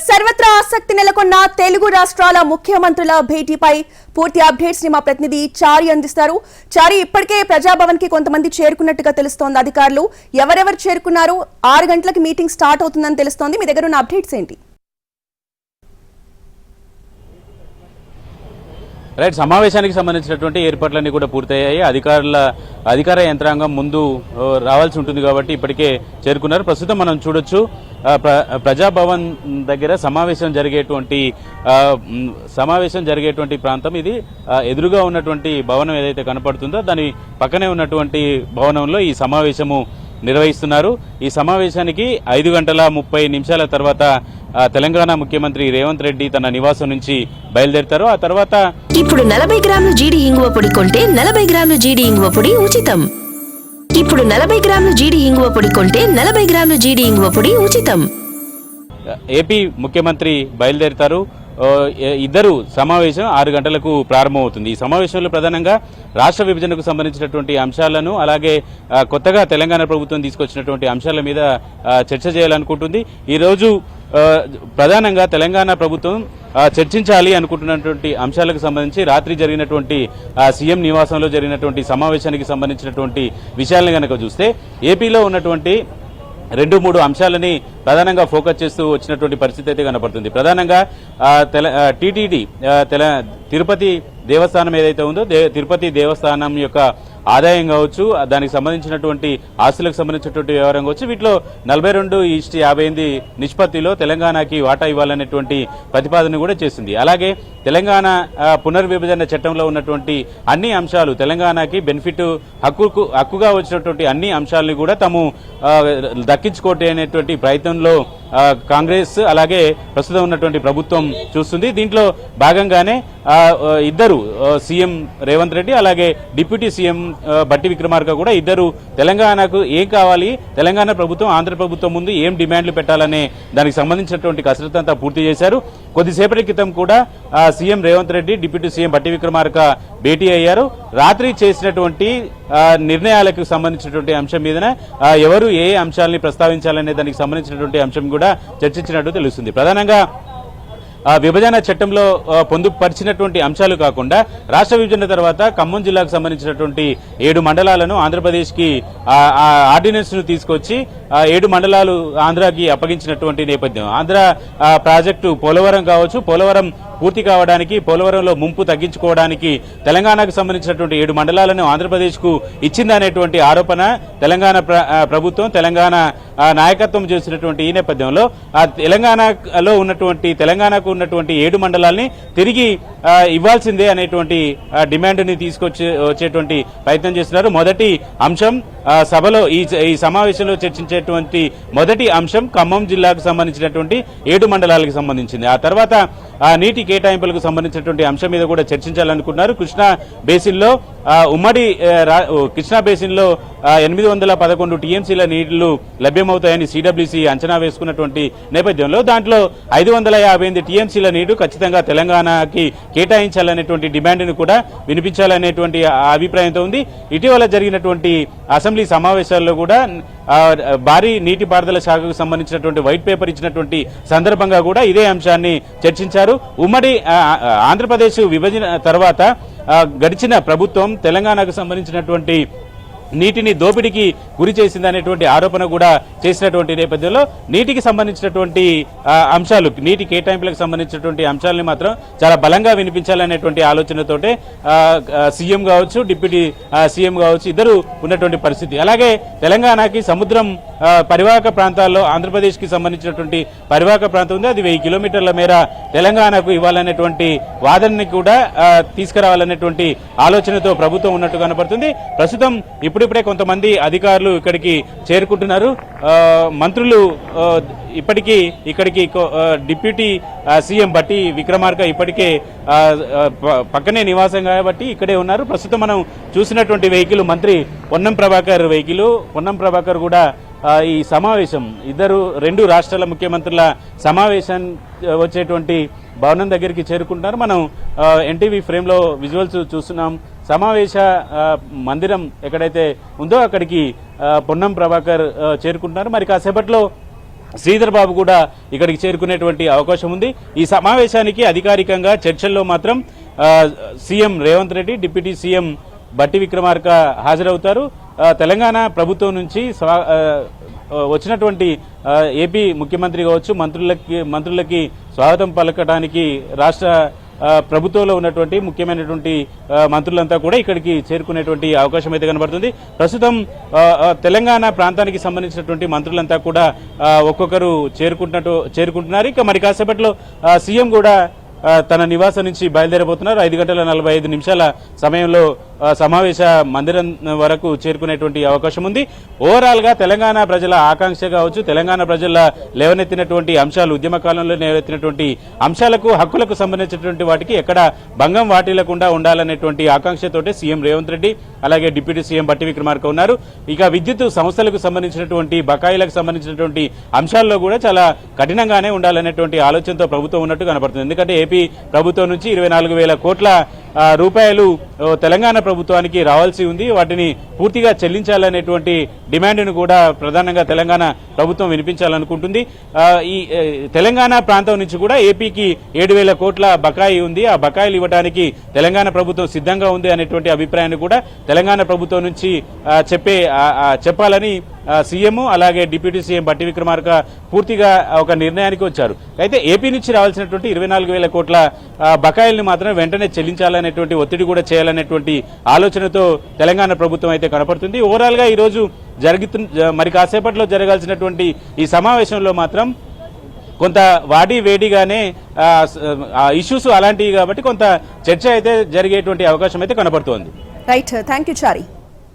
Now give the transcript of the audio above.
సర్వత్రా ఆసక్తి నెలకొన్న తెలుగు రాష్ట్రాల ముఖ్యమంత్రుల భేటీపై పూర్తి అప్డేట్స్ ని మా ప్రతినిధి చారి అందిస్తారు. చారి, ఇప్పటికే ప్రజాభవన్ కి కొంతమంది చేరుకున్నట్టుగా తెలుస్తోంది. అధికారులు ఎవరెవరు చేరుకున్నారు? 6 గంటలకు మీటింగ్ స్టార్ట్ అవుతుందని తెలుస్తోంది. మీ దగ్గర ఉన్న అప్డేట్స్ ఏంటి? రైట్, సమావేశానికి సంబంధించినటువంటి ఏర్పాట్లన్నీ కూడా పూర్తయ్యాయి. అధికార యంత్రాంగం ముందు రావాల్సి ఉంటుంది కాబట్టి ఇప్పటికే చేరుకున్నారు. ప్రస్తుతం మనం చూడొచ్చు ప్రజాభవన్ దగ్గర సమావేశం జరిగేటువంటి ప్రాంతం ఇది. ఎదురుగా ఉన్నటువంటి భవనం ఏదైతే కనపడుతుందో దాని పక్కనే ఉన్నటువంటి భవనంలో ఈ సమావేశము నిర్వహిస్తున్నారు. ఈ సమావేశానికి 5:30 తర్వాత తెలంగాణ ముఖ్యమంత్రి రేవంత్ రెడ్డి తన నివాసం నుంచి బయలుదేరుతారు. ఆ తర్వాత ఇప్పుడు 40 గ్రాముల జీడి ఇంగువ పొడి కొంటే 40 గ్రాముల జీడి ఇంగువ పొడి ఉచితం. ఇప్పుడు 40 గ్రాముల జీడి ఇంగువ పొడి కొంటే 40 గ్రాముల జీడి ఇంగువ పొడి ఉచితం. ఏపీ ముఖ్యమంత్రి బయలుదేరుతారు. ఇద్దరు సమావేశం 6 గంటలకు ప్రారంభమవుతుంది. ఈ సమావేశంలో ప్రధానంగా రాష్ట్ర విభజనకు సంబంధించినటువంటి అంశాలను, అలాగే కొత్తగా తెలంగాణ ప్రభుత్వం తీసుకొచ్చినటువంటి అంశాల మీద చర్చ చేయాలనుకుంటుంది. ఈరోజు ప్రధానంగా తెలంగాణ ప్రభుత్వం చర్చించాలి అనుకుంటున్నటువంటి అంశాలకు సంబంధించి రాత్రి జరిగినటువంటి సీఎం నివాసంలో జరిగినటువంటి సమావేశానికి సంబంధించినటువంటి విషయాలను కనుక చూస్తే ఏపీలో ఉన్నటువంటి 2-3 అంశాలని ప్రధానంగా ఫోకస్ చేస్తూ వచ్చినటువంటి పరిస్థితి అయితే కనపడుతుంది. ప్రధానంగా టీటీడీ తిరుపతి దేవస్థానం ఏదైతే ఉందో తిరుపతి దేవస్థానం యొక్క ఆదాయం కావచ్చు, దానికి సంబంధించినటువంటి ఆస్తులకు సంబంధించినటువంటి వ్యవహారం కావచ్చు, వీటిలో 42:58 నిష్పత్తిలో తెలంగాణకి వాటా ఇవ్వాలనేటువంటి ప్రతిపాదన కూడా చేసింది. అలాగే తెలంగాణ పునర్విభజన చట్టంలో ఉన్నటువంటి అన్ని అంశాలు, తెలంగాణకి బెనిఫిట్ హక్కుగా వచ్చినటువంటి అన్ని అంశాలను కూడా తాము దక్కించుకోవటం అనేటువంటి ప్రయత్నంలో కాంగ్రెస్ అలాగే ప్రస్తుతం ఉన్నటువంటి ప్రభుత్వం చూస్తుంది. దీంట్లో భాగంగానే ఇద్దరు సీఎం రేవంత్ రెడ్డి అలాగే డిప్యూటీ సీఎం బట్టి విక్రమార్క కూడా ఇద్దరు తెలంగాణకు ఏం కావాలి, తెలంగాణ ప్రభుత్వం ఆంధ్ర ప్రభుత్వం ముందు ఏం డిమాండ్లు పెట్టాలనే దానికి సంబంధించినటువంటి కసరత్తు అంతా పూర్తి చేశారు. కొద్దిసేపటి క్రితం కూడా CM Revanth Reddy deputy CM బట్టి విక్రమార్క భేటీ అయ్యారు. రాత్రి చేసినటువంటి నిర్ణయాలకు సంబంధించినటువంటి అంశం మీదనే ఎవరు ఏ అంశాలని ప్రస్తావించాలనే దానికి సంబంధించినటువంటి అంశం కూడా చర్చించినట్టు తెలుస్తుంది. ప్రధానంగా విభజన చట్టంలో పొందుపరిచినటువంటి అంశాలు కాకుండా రాష్ట్ర విభజన తర్వాత ఖమ్మం జిల్లాకు సంబంధించినటువంటి 7 మండలాలను ఆంధ్రప్రదేశ్కి ఆర్డినెన్స్ ను తీసుకొచ్చి 7 మండలాలు ఆంధ్రాకి అప్పగించినటువంటి నేపథ్యం. ఆంధ్ర ప్రాజెక్టు పోలవరం కావచ్చు, పోలవరం పూర్తి కావడానికి, పోలవరంలో ముంపు తగ్గించుకోవడానికి తెలంగాణకు సంబంధించినటువంటి 7 మండలాలను ఆంధ్రప్రదేశ్కు ఇచ్చిందనేటువంటి ఆరోపణ తెలంగాణ ప్రభుత్వం, తెలంగాణ నాయకత్వం చేసినటువంటి ఈ నేపథ్యంలో తెలంగాణకు ఉన్నటువంటి 7 మండలాల్ని తిరిగి ఇవ్వాల్సిందే అనేటువంటి డిమాండ్ని వచ్చేటువంటి ప్రయత్నం చేస్తున్నారు. మొదటి అంశం సభలో ఈ సమావేశంలో చర్చించేటువంటి మొదటి అంశం ఖమ్మం జిల్లాకు సంబంధించినటువంటి 7 మండలాలకు సంబంధించింది. ఆ తర్వాత నీటి కేటాయింపులకు సంబంధించినటువంటి అంశం మీద కూడా చర్చించాలనుకున్నారు. కృష్ణా బేసిన్లో కృష్ణా బేసిన్లో 811 టీఎంసీల నీళ్లు లభ్యమవుతాయని సిడబ్ల్యూసీ అంచనా వేసుకున్నటువంటి నేపథ్యంలో దాంట్లో 558 టీఎంసీల నీరు ఖచ్చితంగా తెలంగాణకి కేటాయించాలనేటువంటి డిమాండ్ను కూడా వినిపించాలనేటువంటి అభిప్రాయంతో ఉంది. ఇటీవల జరిగినటువంటి అసెంబ్లీ సమావేశాల్లో కూడా భారీ నీటిపారుదల శాఖకు సంబంధించినటువంటి వైట్ పేపర్ ఇచ్చినటువంటి సందర్భంగా కూడా ఇదే అంశాన్ని చర్చించారు. ఉమ్మడి ఆంధ్రప్రదేశ్ విభజన తర్వాత గడిచిన ప్రభుత్వం తెలంగాణకు సంబంధించినటువంటి నీటిని దోపిడీకి గురి చేసిందనేటువంటి ఆరోపణ కూడా చేసినటువంటి నేపథ్యంలో నీటికి సంబంధించినటువంటి అంశాలు, నీటి కేటాయింపులకు సంబంధించినటువంటి అంశాలని మాత్రం చాలా బలంగా వినిపించాలనేటువంటి ఆలోచనతోటే సీఎం కావచ్చు, డిప్యూటీ సీఎం కావచ్చు ఇద్దరు ఉన్నటువంటి పరిస్థితి. అలాగే తెలంగాణకి సముద్రం పరివాహక ప్రాంతాల్లో ఆంధ్రప్రదేశ్కి సంబంధించినటువంటి పరివాహక ప్రాంతం ఉంది, అది 1000 కిలోమీటర్ల మేర తెలంగాణకు ఇవ్వాలనేటువంటి వాదనని కూడా తీసుకురావాలనేటువంటి ఆలోచనతో ప్రభుత్వం ఉన్నట్టు కనపడుతుంది. ప్రస్తుతం ఇప్పుడిప్పుడే కొంతమంది అధికారులు ఇక్కడికి చేరుకుంటున్నారు. మంత్రులు ఇక్కడికి డిప్యూటీ సీఎం బట్టి విక్రమార్క ఇప్పటికే పక్కనే నివాసం కాబట్టి ఇక్కడే ఉన్నారు. ప్రస్తుతం మనం చూసినటువంటి వెహికల్ మంత్రి పొన్నం ప్రభాకర్ వెహికల్. పొన్నం ప్రభాకర్ కూడా ఈ సమావేశం 2 రాష్ట్రాల ముఖ్యమంత్రుల సమావేశం వచ్చేటువంటి భవనం దగ్గరికి చేరుకుంటున్నారు. మనం ఎన్టీవీ ఫ్రేమ్లో విజువల్స్ చూస్తున్నాం. సమావేశ మందిరం ఎక్కడైతే ఉందో అక్కడికి పొన్నం ప్రభాకర్ చేరుకుంటున్నారు. మరి కాసేపట్లో శ్రీధర్ బాబు కూడా ఇక్కడికి చేరుకునేటువంటి అవకాశం ఉంది. ఈ సమావేశానికి అధికారికంగా చర్చల్లో మాత్రం CM Revanth Reddy, deputy CM బట్టి విక్రమార్క హాజరవుతారు. తెలంగాణ ప్రభుత్వం నుంచి వచ్చినటువంటి ఏపీ ముఖ్యమంత్రి కావచ్చు, మంత్రులకి స్వాగతం పలకడానికి రాష్ట్ర ప్రభుత్వంలో ఉన్నటువంటి ముఖ్యమైనటువంటి మంత్రులంతా కూడా ఇక్కడికి చేరుకునేటువంటి అవకాశం అయితే కనబడుతుంది. ప్రస్తుతం తెలంగాణ ప్రాంతానికి సంబంధించినటువంటి మంత్రులంతా కూడా ఒక్కొక్కరు చేరుకుంటున్నారు. ఇక మరి కాసేపట్లో సీఎం కూడా తన నివాసం నుంచి బయలుదేరబోతున్నారు. 5:45 సమయంలో సమావేశ మందిరం వరకు చేరుకునేటువంటి అవకాశం ఉంది. ఓవరాల్ గా తెలంగాణ ప్రజల ఆకాంక్ష కావచ్చు, తెలంగాణ ప్రజల లేవనెత్తినటువంటి అంశాలు, ఉద్యమ కాలంలో లేవనెత్తినటువంటి అంశాలకు, హక్కులకు సంబంధించినటువంటి వాటికి ఎక్కడ భంగం వాటిల్లకుండా ఉండాలనేటువంటి ఆకాంక్షతోటే సీఎం రేవంత్ రెడ్డి అలాగే డిప్యూటీ సీఎం బట్టి విక్రమార్క ఉన్నారు. ఇక విద్యుత్ సంస్థలకు సంబంధించినటువంటి బకాయిలకు సంబంధించినటువంటి అంశాల్లో కూడా చాలా కఠినంగానే ఉండాలనేటువంటి ఆలోచనతో ప్రభుత్వం ఉన్నట్టు కనపడుతుంది. ఎందుకంటే ఏపీ ప్రభుత్వం నుంచి 24,000 కోట్ల రూపాయలు తెలంగాణ ప్రభుత్వానికి రావాల్సి ఉంది. వాటిని పూర్తిగా చెల్లించాలనేటువంటి డిమాండ్ను కూడా ప్రధానంగా తెలంగాణ ప్రభుత్వం వినిపించాలనుకుంటుంది. ఈ తెలంగాణ ప్రాంతం నుంచి కూడా ఏపీకి 7,000 కోట్ల బకాయి ఉంది. ఆ బకాయిలు ఇవ్వడానికి తెలంగాణ ప్రభుత్వం సిద్ధంగా ఉంది అనేటువంటి అభిప్రాయాన్ని కూడా తెలంగాణ ప్రభుత్వం నుంచి చెప్పాలని సీఎం అలాగే డిప్యూటీ సీఎం బట్టి విక్రమార్క పూర్తిగా ఒక నిర్ణయానికి వచ్చారు. అయితే ఏపీ నుంచి రావాల్సినటువంటి 24,000 కోట్ల బకాయిల్ని మాత్రం వెంటనే చెల్లించాలనేటువంటి ఒత్తిడి కూడా చేయాలనేటువంటి ఆలోచనతో తెలంగాణ ప్రభుత్వం అయితే కనపడుతుంది. ఓవరాల్ గా ఈ రోజు మరి కాసేపట్లో జరగాల్సినటువంటి ఈ సమావేశంలో మాత్రం కొంత వాడి వేడిగానే ఇష్యూస్ అలాంటివి కాబట్టి కొంత చర్చ అయితే జరిగేటువంటి అవకాశం అయితే కనపడుతోంది. Right, thank you Chari.